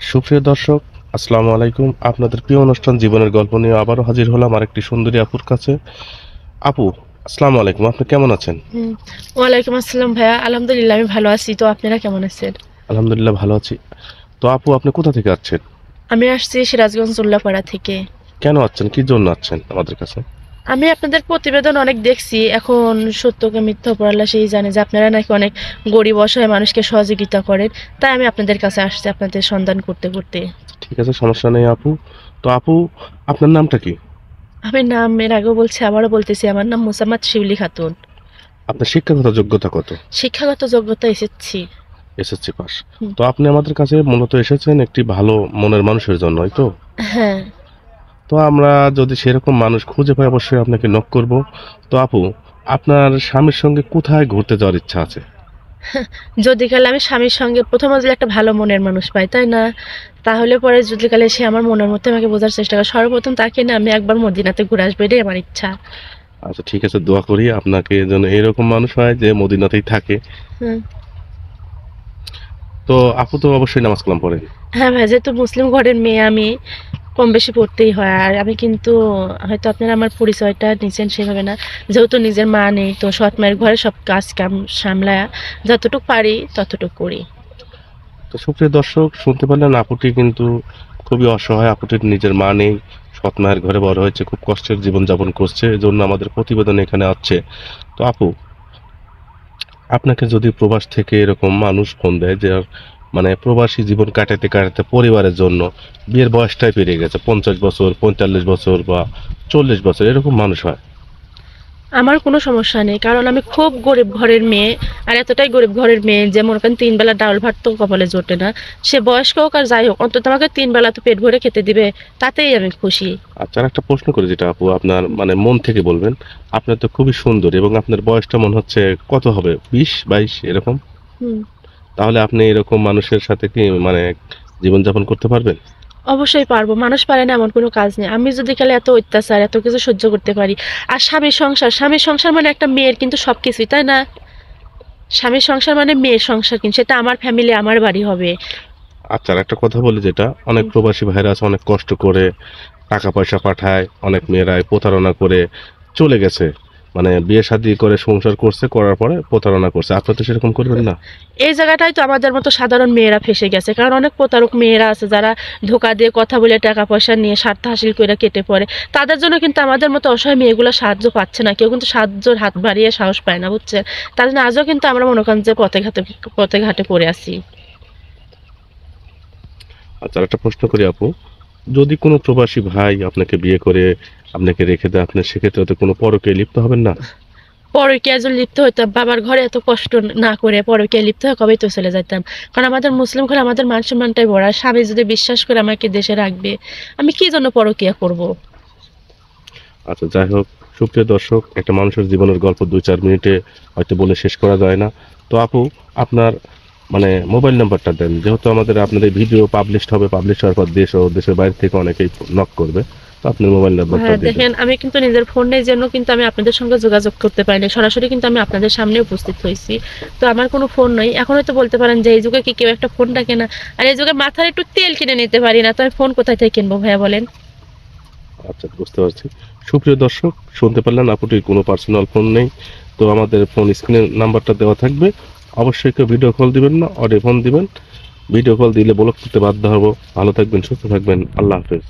সুপ্রিয় দর্শক, আসসালামু আলাইকুম। আপনাদের প্রিয় অনুষ্ঠান জীবনের গল্প নিয়ে আবারও হাজির হলাম আরেকটি সুন্দরী আপুর কাছে। আপু, আসসালামু আলাইকুম, আপনি কেমন আছেন? হুম। ওয়ালাইকুম আসসালাম ভাইয়া, আলহামদুলিল্লাহ আমি ভালো আছি। তো আপনারা কেমন আছেন? আলহামদুলিল্লাহ ভালো আছি। তো আপু, আপনি কোথা থেকে আছেন? আমি আসছি সিরাজগঞ্জ উল্লাপাড়া থেকে। কেন আছেন, কি জন্য আছেন আমাদের কাছে? আমি আপনাদের প্রতিবেদন অনেক দেখছি। এখন সত্যকে মিথ্যা উপরালা সেই জানে যে আপনারা নাকি অনেক গরিব অসহায় মানুষকে সহযোগিতা করেন। তাই আমি আপনাদের কাছে আসছি আপনাদের সন্ধান করতে করতে। ঠিক আছে, সমস্যা নেই আপু। তো আপু, আপনার নামটা কি? আমি নাম এর আগেও বলছি, আবারও বলতেছি, আমার নাম মোসাম্মদ শিউলি খাতুন। আপনার শিক্ষাগত যোগ্যতা কত? শিক্ষাগত যোগ্যতা এসেছি। SSC pass. তো আপনি আমাদের কাছে মূলত এসেছেন একটি ভালো মনের মানুষের জন্যই তো? হ্যাঁ। তো আমরা যদি সেরকম মানুষ খুঁজে পাই অবশ্যই আপনাকে নক করব। তো আপু, আপনার স্বামীর সঙ্গে কোথায় ঘুরতে যাওয়ার ইচ্ছা আছে? যদি কালে আমি স্বামীর সঙ্গে প্রথমে যদি একটা ভালো মনের মানুষ পাই, তাই না? তাহলে পরে যদি কালে সে আমার মনের মধ্যে আমাকে বোঝার চেষ্টা করে, সর্বপ্রথম তাকে না আমি একবার মদিনাতে ঘুরে আসবো, এটাই আমার ইচ্ছা। আচ্ছা, ঠিক আছে, দোয়া করি আপনাকে যেন এরকম মানুষ হয় যে মদিনাতেই থাকে। হুম। তো আপু তো অবশ্যই নামাজ কালাম পড়েন। হ্যাঁ ভাই, যেহেতু মুসলিম ঘরের মেয়ে আমি, কম বেশি পড়তেই হয়। আর আমি কিন্তু, হয়তো আপনারা আমার পরিচয়টা নিছেন সেভাবে না, যেহেতু নিজের মা নেই তো সৎ মায়ের ঘরে সব কাজ কাম সামলায়া যতটুকু পারি ততটুকু করি। তো সুপ্রিয় দর্শক, শুনতে পারলেন আপুটি কিন্তু খুবই অসহায়। আপুটির নিজের মা নেই, সৎ মায়ের ঘরে বড় হয়েছে, খুব কষ্টের জীবন যাপন করছে, এজন্য আমাদের প্রতিবেদন এখানে আছে। তো আপু, আপনাকে যদি প্রবাস থেকে এরকম মানুষ ফোন দেয় যে মানে প্রবাসী জীবন কাটাতে কাটাতে পরিবারের জন্য বিয়ের বয়সটাই পেরিয়ে গেছে, 50 বছর, 45 বছর বা 40 বছর, এরকম মানুষ হয়। আমার কোনো সমস্যা নেই, কারণ আমি খুব গরিব ঘরের মেয়ে। আর এতটাই গরিব ঘরের মেয়ে যে মনে করেন 3 বেলা ডাউল ভাত তো কপালে জোটে না। সে বয়স্ক হোক আর যাই হোক, অন্তত আমাকে 3 বেলা তো পেট ভরে খেতে দিবে, তাতেই আমি খুশি। আচ্ছা, আর একটা প্রশ্ন করি, যেটা আপু আপনার মানে মন থেকে বলবেন। আপনার তো খুবই সুন্দর এবং আপনার বয়সটা মনে হচ্ছে কত হবে, 20-22 এরকম? হুম। তাহলে আপনি এরকম মানুষের সাথে কি মানে জীবনযাপন করতে পারবেন? অবশ্যই পারবো, মানুষ পারে না এমন কোনো কাজ নেই। আমি যদি খালি এত অত্যাচার এত কিছু সহ্য করতে পারি। আর স্বামীর সংসার, স্বামীর সংসার মানে একটা মেয়ের কিন্তু সবকিছুই, তাই না? স্বামীর সংসার মানে মেয়ের সংসার, কিন্তু সেটা আমার ফ্যামিলি আমার বাড়ি হবে। আচ্ছা, আর একটা কথা বলি, যেটা অনেক হুম। প্রবাসী ভাইরা আছে অনেক কষ্ট করে টাকা পয়সা পাঠায়, অনেক মেয়েরাই প্রতারণা করে চলে গেছে, মানে বিয়ে শাদী করে সংসার করছে, করার পরে প্রতারণা করছে। আপনি তো সেরকম করবেন না? এই জায়গাটাই তো আমাদের মতো সাধারণ মেয়েরা ফেসে গেছে, কারণ অনেক প্রতারক মেয়েরা আছে যারা ধোকা দিয়ে কথা বলে টাকা পয়সা নিয়ে স্বার্থ হাসিল করে কেটে পড়ে। তাদের জন্য কিন্তু আমাদের মতো অসহায় মেয়েগুলো সাহায্য পাচ্ছে না, কেউ কিন্তু সাহায্যের হাত বাড়িয়ে সাহস পায় না, বুঝছেন? তার জন্য আজও কিন্তু আমরা মনে করেন যে পথে ঘাটে পড়ে আছি। আচ্ছা, আর একটা প্রশ্ন করি আপু, যদি কোনো প্রবাসী ভাই আপনাকে বিয়ে করে আপনাকে রেখে দেয়, আপনি সেক্ষেত্রে তো কোনো পরকীয়ায় লিপ্ত হবেন না? পরকীয়া যদি লিপ্ত হইতাম, বাবার ঘরে এত কষ্ট না করে পরকীয়া লিপ্ত হয়ে কবেই তো চলে যেতাম। কারণ আমাদের মুসলিম ঘরে আমাদের মান সম্মানটাই বড়। আর স্বামী যদি বিশ্বাস করে আমাকে দেশে রাখবে, আমি কি জন্য পরকীয়া করব? আচ্ছা, যাই হোক, সুপ্রিয় দর্শক, একটা মানুষের জীবনের গল্প 2-4 মিনিটে হয়তো বলে শেষ করা যায় না। তো আপু, আপনার মানে মোবাইল নাম্বারটা দেন, যেহেতু আপনাদের ভিডিও পাবলিশ হবে, পাবলিশ হওয়ার পর দেশ ও দেশের বাইরে থেকে অনেকেই নক করবে। তো আপনার মোবাইল নাম্বারটা হ্যাঁ দিয়ে দেন। দেখেন, আমি কিন্তু নিজের ফোন নেই জন্য কিন্তু আমি আপনাদের সঙ্গে যোগাযোগ করতে পারিনি সরাসরি, কিন্তু আমি আপনাদের সামনে উপস্থিত হয়েছি। তো আমার কোনো ফোন নেই। এখন হয়তো বলতে পারেন যে এই যুগে কি কেউ একটা ফোন রাখে না? আর এই যুগে মাথার একটু তেল কিনে নিতে পারি না, তো আমি ফোন কোথায় থেকে কিনবো ভাইয়া বলেন? আচ্ছা, বুঝতে পারছি। সুপ্রিয় দর্শক, শুনতে পারলেন আপুটির কোনো পার্সোনাল ফোন নেই। তো আমাদের ফোন স্ক্রিনের নাম্বারটা দেওয়া থাকবে। অবশ্যই কেউ ভিডিও কল দিবেন না, অডিও ফোন দিবেন। ভিডিও কল দিলে ব্লক করতে বাধ্য হব। ভালো থাকবেন, সুস্থ থাকবেন, আল্লাহ হাফেজ।